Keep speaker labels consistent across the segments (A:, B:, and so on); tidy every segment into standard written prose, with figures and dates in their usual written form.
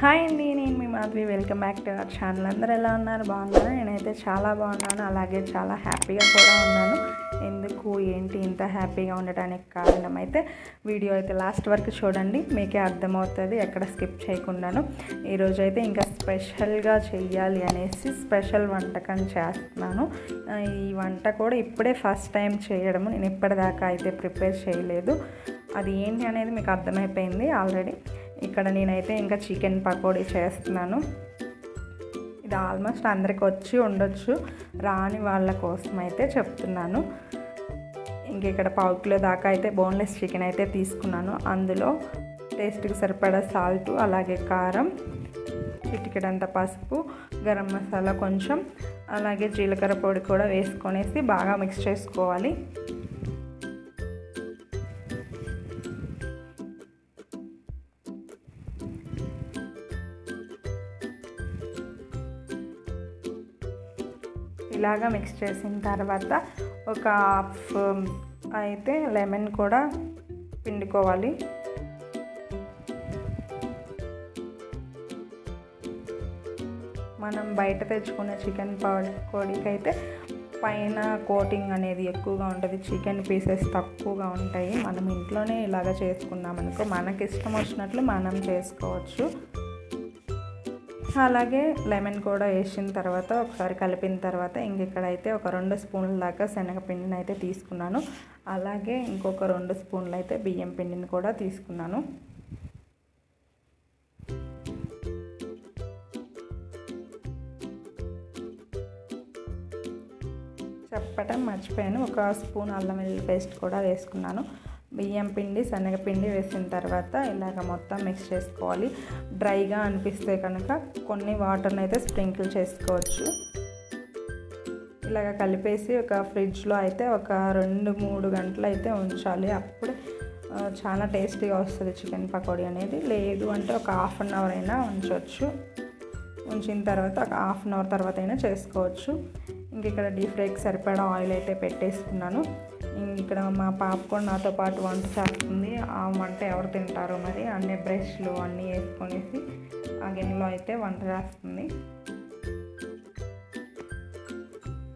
A: Hi అండి, నేను మీ Madhavi. Welcome back to our channel. అందరూ ఎలా ఉన్నారు? బాగున్నారా? నేనైతే చాలా బాగున్నాను, అలాగే చాలా హ్యాపీగా కూడా ఉన్నాను. ఎందుకు ఏంటి ఇంత హ్యాపీగా ఉండటానికి కారణం అయితే వీడియో అయితే లాస్ట్ వరకు చూడండి, మీకే అర్థమవుతుంది, ఎక్కడ స్కిప్ చేయకుండాను. ఈరోజు అయితే ఇంకా స్పెషల్గా చెయ్యాలి అనేసి స్పెషల్ వంటకం చేస్తున్నాను. ఈ వంట కూడా ఇప్పుడే ఫస్ట్ టైం చేయడము, నేను ఇప్పటిదాకా అయితే ప్రిపేర్ చేయలేదు. అది ఏంటి అనేది మీకు అర్థమైపోయింది ఆల్రెడీ. ఇక్కడ నేనైతే ఇంకా చికెన్ పకోడీ చేస్తున్నాను. ఇది ఆల్మోస్ట్ అందరికి వచ్చి ఉండొచ్చు, రాని వాళ్ళ కోసం అయితే చెప్తున్నాను. ఇంక ఇక్కడ పావు కిలో దాకా అయితే బోన్లెస్ చికెన్ అయితే తీసుకున్నాను. అందులో టేస్ట్కి సరిపడా సాల్ట్, అలాగే కారం, చిటికెడంత పసుపు, గరం మసాలా కొంచెం, అలాగే జీలకర్ర పొడి కూడా వేసుకొనేసి బాగా మిక్స్ చేసుకోవాలి. ఇలాగా మిక్స్ చేసిన తర్వాత ఒక హాఫ్ అయితే లెమన్ కూడా పిండుకోవాలి. మనం బయట తెచ్చుకునే చికెన్ పకోడీకి అయితే పైన కోటింగ్ అనేది ఎక్కువగా ఉంటుంది, చికెన్ పీసెస్ తక్కువగా ఉంటాయి. మనం ఇంట్లోనే ఇలాగ చేసుకున్నామనుకో మనకి ఇష్టం వచ్చినట్లు మనం చేసుకోవచ్చు. అలాగే లెమన్ కూడా వేసిన తర్వాత ఒకసారి కలిపిన తర్వాత ఇక్కడైతే ఒక 2 స్పూన్ల దాకా శనగపిండిని అయితే తీసుకున్నాను. అలాగే ఇంకొక 2 స్పూన్లు అయితే బియ్యం పిండిని కూడా తీసుకున్నాను. చెప్పటం మర్చిపోయాను, ఒక స్పూన్ అల్లం వెల్లుల్లి పేస్ట్ కూడా వేసుకున్నాను. బియ్యం పిండి, శనగపిండి వేసిన తర్వాత ఇలాగ మొత్తం మిక్స్ చేసుకోవాలి. డ్రైగా అనిపిస్తే కనుక కొన్ని వాటర్ని అయితే స్ప్రింకిల్ చేసుకోవచ్చు. ఇలాగ కలిపేసి ఒక ఫ్రిడ్జ్లో అయితే ఒక 2-3 గంటలు అయితే ఉంచాలి. అప్పుడే చాలా టేస్టీగా వస్తుంది చికెన్ పకోడీ అనేది. లేదు అంటే ఒక హాఫ్ అన్ అవర్ అయినా ఉంచవచ్చు. ఉంచిన తర్వాత ఒక హాఫ్ అన్ అవర్ తర్వాత అయినా చేసుకోవచ్చు. ఇక్కడ డీప్ ఫ్రైకి సరిపడా ఆయిల్ అయితే పెట్టేసుకున్నాను. ఇక్కడ మా పాప కూడా నాతో పాటు వంట చేస్తుంది. ఆ వంట ఎవరు తింటారో మరి, అన్ని బ్రష్లు అన్నీ వేసుకొనేసి ఆ గిన్నెలో అయితే వంట చేస్తుంది.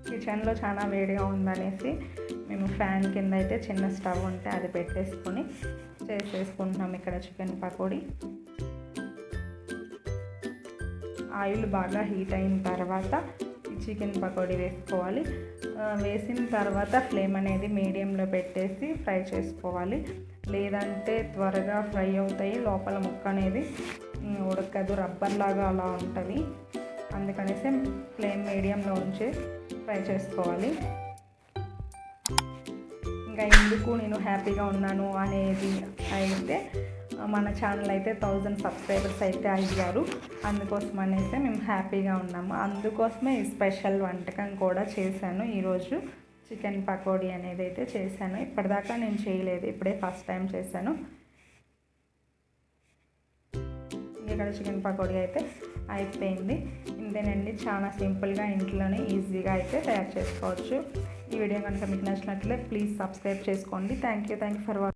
A: కిచెన్లో చాలా వేడిగా ఉందనేసి మేము ఫ్యాన్ కింద అయితే చిన్న స్టవ్ ఉంటే అది పెట్టేసుకొని చేసేసుకుంటున్నాం ఇక్కడ చికెన్ పకోడీ. ఆయిల్ బాగా హీట్ అయిన తర్వాత చికెన్ పకోడీ వేసుకోవాలి. వేసిన తర్వాత ఫ్లేమ్ అనేది మీడియంలో పెట్టేసి ఫ్రై చేసుకోవాలి. లేదంటే త్వరగా ఫ్రై అవుతాయి, లోపల ముక్క అనేది ఉడకదు, రబ్బర్ లాగా అలా ఉంటుంది. అందుకనేసి ఫ్లేమ్ మీడియంలో ఉంచి ఫ్రై చేసుకోవాలి. ఇంకా ఎందుకు నేను హ్యాపీగా ఉన్నాను అనేది అయితే మన ఛానల్ అయితే 1000 సబ్స్క్రైబర్స్ అయితే అయ్యారు. అందుకోసం అనేసి మేము హ్యాపీగా ఉన్నాము. అందుకోసమే ఈ స్పెషల్ వంటకం కూడా చేశాను. ఈరోజు చికెన్ పకోడీ అనేది అయితే చేశాను. ఇప్పటిదాకా నేను చేయలేదు, ఇప్పుడే ఫస్ట్ టైం చేశాను. ఇక్కడ చికెన్ పకోడీ అయితే అయిపోయింది. ఇంతేనండి, చాలా సింపుల్గా ఇంట్లోనే ఈజీగా అయితే తయారు చేసుకోవచ్చు. ఈ వీడియో కనుక మీకు నచ్చినట్లయితే ప్లీజ్ సబ్స్క్రైబ్ చేసుకోండి. Thank you for watching.